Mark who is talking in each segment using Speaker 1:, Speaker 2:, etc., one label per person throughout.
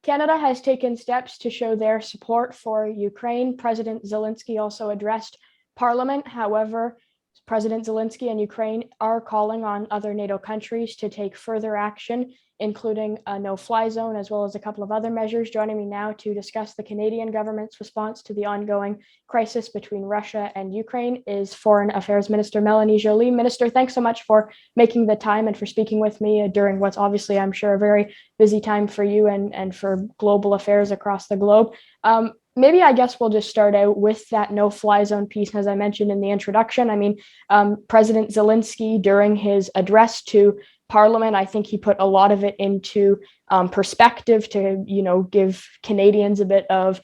Speaker 1: Canada has taken steps to show their support for Ukraine. President Zelensky also addressed Parliament. However, President Zelensky and Ukraine are calling on other NATO countries to take further action, including a no-fly zone, as well as a couple of other measures. Joining me now to discuss the Canadian government's response to the ongoing crisis between Russia and Ukraine is Foreign Affairs Minister Melanie Joly. Minister, thanks so much for making the time and for speaking with me during what's obviously, I'm sure, a very busy time for you and for global affairs across the globe. Maybe I guess we'll just start out with that no-fly zone piece. As I mentioned in the introduction, President Zelensky, during his address to Parliament, I think he put a lot of it into perspective to, give Canadians a bit of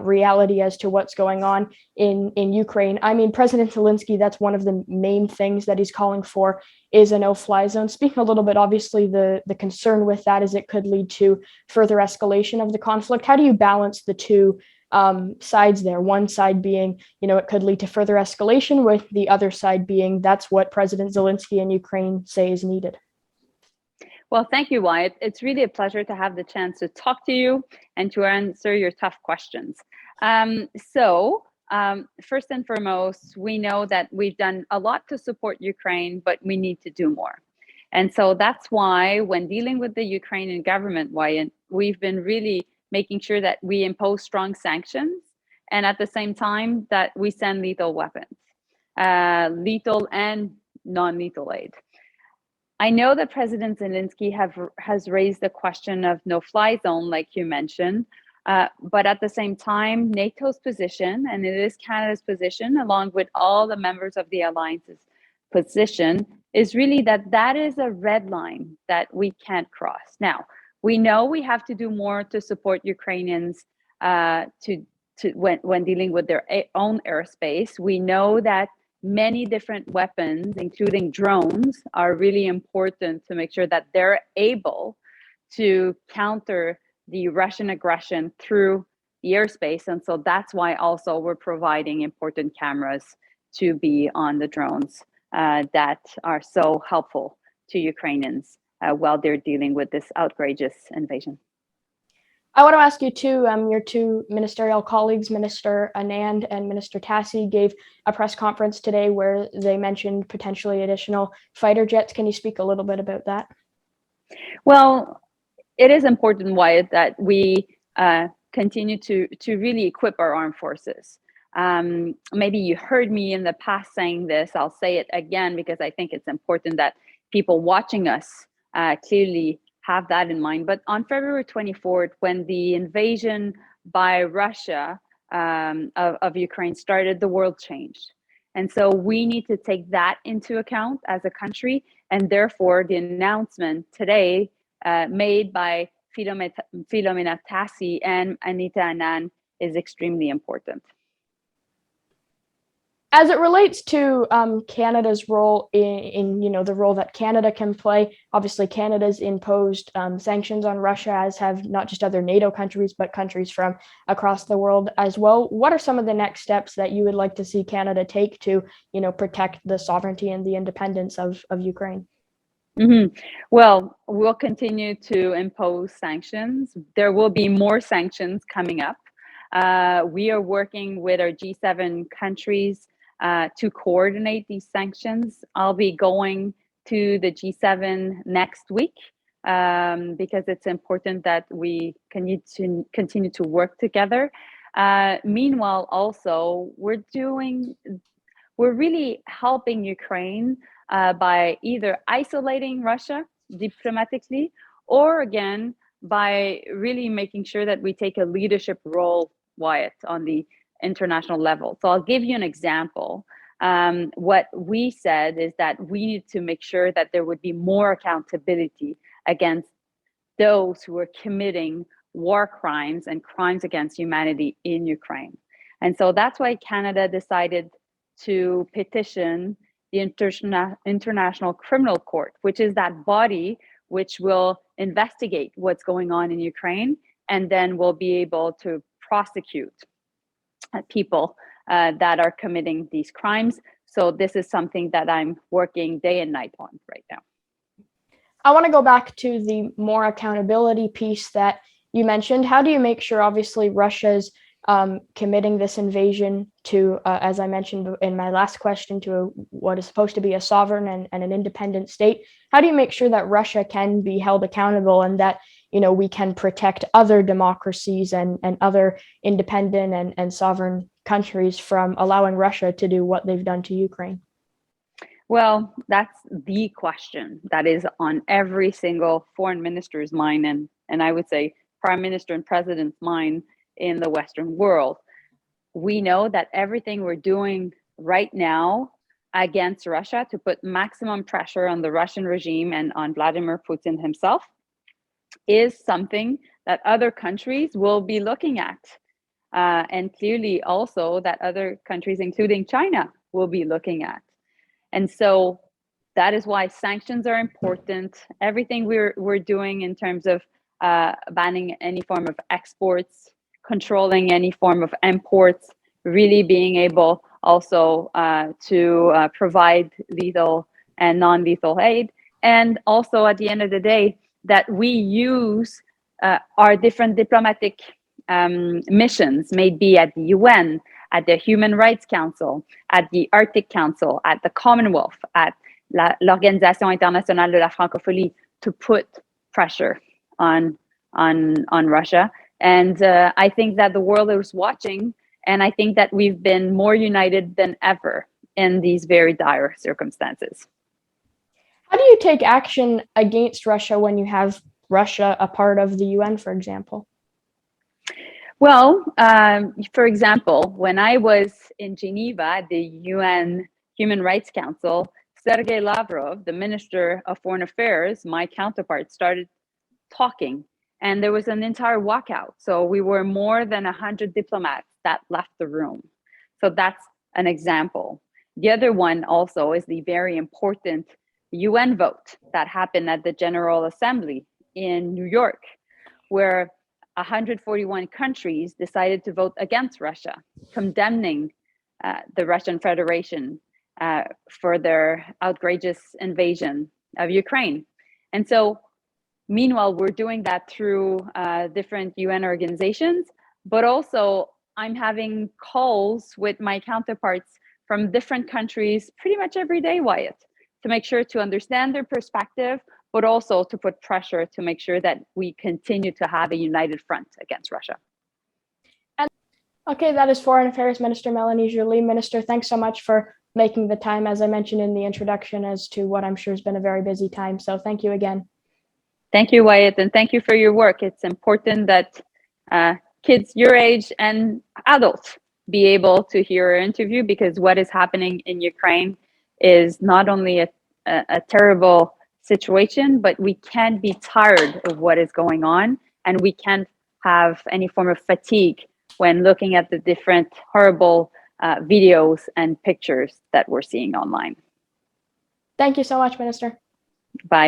Speaker 1: reality as to what's going on in Ukraine. President Zelensky, that's one of the main things that he's calling for is a no-fly zone. Speaking a little bit, obviously, the concern with that is it could lead to further escalation of the conflict. How do you balance the two sides there? One side being, it could lead to further escalation, with the other side being that's what President Zelensky and Ukraine say is needed.
Speaker 2: Well, thank you, Wyatt. It's really a pleasure to have the chance to talk to you and to answer your tough questions. First and foremost, we know that we've done a lot to support Ukraine, but we need to do more. And so that's why when dealing with the Ukrainian government, Wyatt, we've been really making sure that we impose strong sanctions and at the same time that we send lethal weapons, lethal and non-lethal aid. I know that President Zelensky has raised the question of no-fly zone, like you mentioned, but at the same time, NATO's position, and it is Canada's position, along with all the members of the alliance's position, is really that is a red line that we can't cross. Now, we know we have to do more to support Ukrainians when dealing with their own airspace. We know that many different weapons, including drones, are really important to make sure that they're able to counter the Russian aggression through the airspace. And so that's why also we're providing important cameras to be on the drones that are so helpful to Ukrainians while they're dealing with this outrageous invasion.
Speaker 1: I want to ask you too, your two ministerial colleagues, Minister Anand and Minister Tassi, gave a press conference today where they mentioned potentially additional fighter jets. Can you speak a little bit about that?
Speaker 2: Well, it is important, Wyatt, that we continue to really equip our armed forces. Maybe you heard me in the past saying this. I'll say it again because I think it's important that people watching us clearly have that in mind. But on February 24th, when the invasion by Russia of Ukraine started, the world changed. And so we need to take that into account as a country. And therefore, the announcement today made by Philomena Tassi and Anita Anand is extremely important.
Speaker 1: As it relates to Canada's role in the role that Canada can play, obviously Canada's imposed sanctions on Russia, as have not just other NATO countries, but countries from across the world as well. What are some of the next steps that you would like to see Canada take to, protect the sovereignty and the independence of Ukraine?
Speaker 2: Mm-hmm. Well, we'll continue to impose sanctions. There will be more sanctions coming up. We are working with our G7 countries to coordinate these sanctions. I'll be going to the G7 next week because it's important that we continue to work together. Meanwhile, also, we're really helping Ukraine by either isolating Russia diplomatically, or again, by really making sure that we take a leadership role, Wyatt, on the international level. So I'll give you an example. What we said is that we need to make sure that there would be more accountability against those who are committing war crimes and crimes against humanity in Ukraine. And so that's why Canada decided to petition the International Criminal Court, which is that body which will investigate what's going on in Ukraine, and then will be able to prosecute people that are committing these crimes. So this is something that I'm working day and night on right now.
Speaker 1: I want to go back to the more accountability piece that you mentioned. How do you make sure, obviously, Russia's committing this invasion to, as I mentioned in my last question, to what is supposed to be a sovereign and an independent state? How do you make sure that Russia can be held accountable and that, we can protect other democracies and other independent and sovereign countries from allowing Russia to do what they've done to Ukraine?
Speaker 2: Well, that's the question that is on every single foreign minister's mind, and I would say prime minister and president's mind in the Western world. We know that everything we're doing right now against Russia to put maximum pressure on the Russian regime and on Vladimir Putin himself is something that other countries will be looking at. And clearly also that other countries, including China, will be looking at. And so that is why sanctions are important. Everything we're doing in terms of banning any form of exports, controlling any form of imports, really being able also to provide lethal and non-lethal aid. And also at the end of the day, that we use our different diplomatic missions, maybe at the UN, at the Human Rights Council, at the Arctic Council, at the Commonwealth, at l'Organisation Internationale de la Francophonie, to put pressure on Russia. And I think that the world is watching, and I think that we've been more united than ever in these very dire circumstances.
Speaker 1: How do you take action against Russia when you have Russia a part of the UN, for example?
Speaker 2: Well, for example, when I was in Geneva at the UN Human Rights Council, Sergei Lavrov, the Minister of Foreign Affairs, my counterpart, started talking, and there was an entire walkout. So we were more than 100 diplomats that left the room. So that's an example. The other one also is the very important UN vote that happened at the General Assembly in New York, where 141 countries decided to vote against Russia, condemning the Russian Federation for their outrageous invasion of Ukraine. And so, meanwhile, we're doing that through different UN organizations, but also I'm having calls with my counterparts from different countries pretty much every day, Wyatt, to make sure to understand their perspective, but also to put pressure to make sure that we continue to have a united front against Russia.
Speaker 1: Okay, that is Foreign Affairs Minister Melanie Joly. Minister, thanks so much for making the time, as I mentioned in the introduction, as to what I'm sure has been a very busy time. So thank you again.
Speaker 2: Thank you, Wyatt, and thank you for your work. It's important that kids your age and adults be able to hear our interview, because what is happening in Ukraine is not only a terrible situation, but we can't be tired of what is going on, and we can't have any form of fatigue when looking at the different horrible videos and pictures that we're seeing online.
Speaker 1: Thank you so much, Minister.
Speaker 2: Bye.